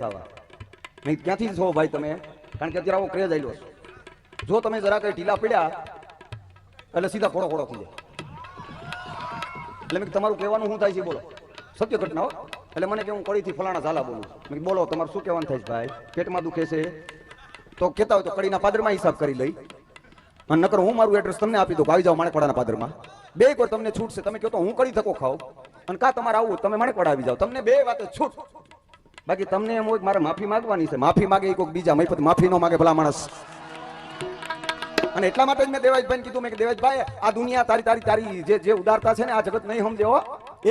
થવા નહીં ક્યાંથી છો ભાઈ તમે? કારણ કે અત્યારે આવો ક્રેઝ આવેલો છે. જો તમે જરા કઈ ઢીલા પડ્યા એટલે સીધા ખોડો ખોડો થઈ જાય. એટલે મેં તમારું કહેવાનું શું થાય છે બોલો? સત્ય ઘટના હો. એટલે મને કે હું કડીથી ફલાણા ઝાલા બોલું. મેં બોલો તમારું શું કહેવાનું થાય છે ભાઈ? પેટમાં દુખે છે તો કહેતા હોય તો કડીના પાદરમાં હિસાબ કરી લઈ અને નકર હું મારું એડ્રેસ તમને આપી દઉં. આવી જાઓ માણેકવાડાના પાદરમાં. બે કોઈ તમને છૂટ છે. તમે કહો તો હું કડી થકો ખાવ અને કા તમારે આવું તમે માણેકવાડા આવી જાઓ. તમને બે વાત છૂટ. બાકી તમને એમ હોય મારે માફી માંગવાની છે. માફી માંગે કોઈક બીજા મફત માફી ન માંગે ભલા માણસ. અને એટલા માટે જ મેં દેવાજભાઈને કીધું મેં કે દેવાજભાઈ આ દુનિયા તારી જે ઉદારતા છે ને આ જગત નહીં સમજે હો.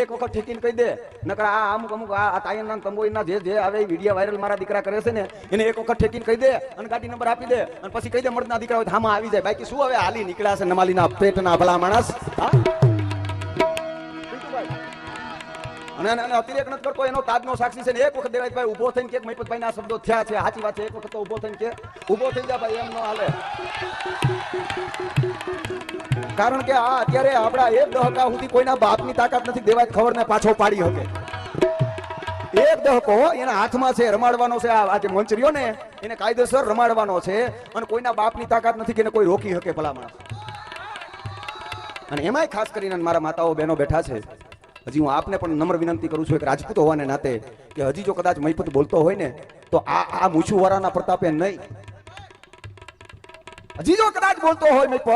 એક વખત ઠેકીને કહી દે નકર આ અમુક આ તાયનના તંબોઈના જે આવે વિડિયો વાયરલ મારા દીકરા કરે છે ને એને એક વખત ઠેકીને કહી દે અને ગાડી નંબર આપી દે અને પછી કહી દે મળદના દીકરા હોય હામાં આવી જાય. બાકી શું હવે હાલી નીકળ્યા છે નમાલીના પેટના ભલા માણસ. અને અતિરેક નથી કરતો એનો તાજનો સાક્ષી છે ને એક વખત દેવાજભાઈ ઉભો થઈને કે મહિપતભાઈ ના શબ્દો થયા છે સાચી વાત છે. એક વખત તો ઉભો થઈને કે ઉભો થઈ જા ભાઈ એમ ન હાલે. કારણ કે આ અત્યારે આપણા એક દહકા સુધી કોઈના બાપની તાકાત નથી દેવાજ ખબર ને પાછો પાડી શકે. એક દહકો એના હાથમાં છે રમાડવાનો છે. આ જે મંચરીઓ ને એને કાયદેસર રમાડવાનો છે અને કોઈના બાપની તાકાત નથી કે એને કોઈ રોકી શકે ભલા માણસ. અને એમાંય ખાસ કરીને મારા માતાઓ બહેનો બેઠા છે. હજી હું આપને પણ નમ્ર વિનંતી કરું છું એક રાજપૂત હોવાને નાતે કે હજી જો કદાચ મહિપત બોલતો હોય ને તો આ મૂછુવાળાના પ્રતાપે નહીં. હજી જો કદાચ બોલતો હોય મહિપત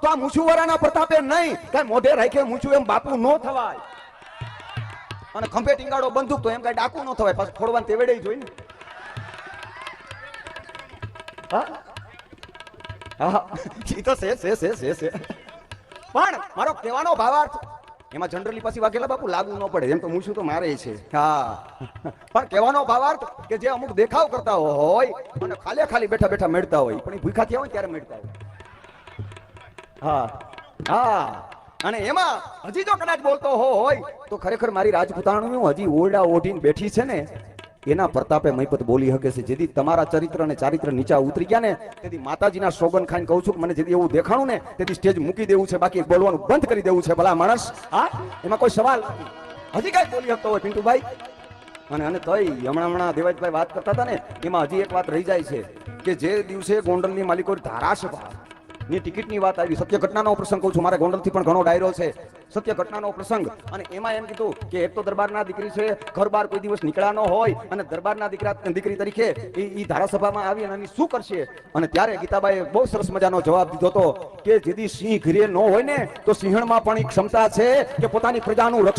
તો આ મૂછુવાળાના પ્રતાપે નહીં. કઈ મોઢે રાખે મૂછું એમ બાપુ ન થવાય અને ખંભે ટીંગાડો બંદૂક તો એમ કઈ ડાકુ ન થવાય. પાછું ફોડવાને તેવડે જોઈ ને. હા ઈ તો છે પણ મારો કહેવાનો ભાવાર્થ એમાં જનરલી પછી વાઘેલા બાપુ લાગુ ન પડે એમ તો મૂછું તો મારે છે. હા પણ કહેવાનો ભાવાર્થ કે જે અમુક દેખાવ કરતા હોય અને ખાલી બેઠા બેઠા મેળતા હોય પણ ભૂખા થયા હોય ત્યારે મેળતા હોય. હા અને એમાં હજી જો કદાચ બોલતો હોય તો ખરેખર મારી રાજપૂતાણીઓ હજી ઓરડા ઓઢીને બેઠી છે ને એના પ્રતાપે મહિપત બોલી શકે છે. જેથી તમારા ચરિત્ર અને ચારિત્ર નીચા ઉતરી ગયા ને તેથી માતાજીના સોગન ખાઈને કહું છું કે મને જેથી એવું દેખાણું ને તેથી સ્ટેજ મૂકી દેવું છે. બાકી બોલવાનું બંધ કરી દેવું છે ભલા માણસ. હા એમાં કોઈ સવાલ હજી કઈ બોલી શકતો હોય પિન્ટુભાઈ. અને તોય હમણાં દેવાજભાઈ વાત કરતા હતા ને એમાં હજી એક વાત રહી જાય છે કે જે દિવસે ગોંડલની માલિકો ધારાસભા ની ટિકિટની વાત આવી. સત્ય ઘટનાનો પ્રસંગ કહું છું. મારે ગોંડલથી પણ ઘણો ડાયરો છે. સત્ય ઘટનાનો પ્રસંગ અને એમાં એમ કીધું કે એક તો દરબારના દીકરી છે ઘર બાર કોઈ દિવસ નીકળ્યા ન હોય અને દરબારના દીકરી તરીકે એ ધારાસભામાં આવી અને શું કરશે. અને ત્યારે ગીતાબાઈએ બહુ સરસ મજાનો જવાબ દીધો હતો કે જેથી સિંહ ઘરે ન હોય ને તો સિંહણમાં પણ એક ક્ષમતા છે કે પોતાની પ્રજાનું રક્ષણ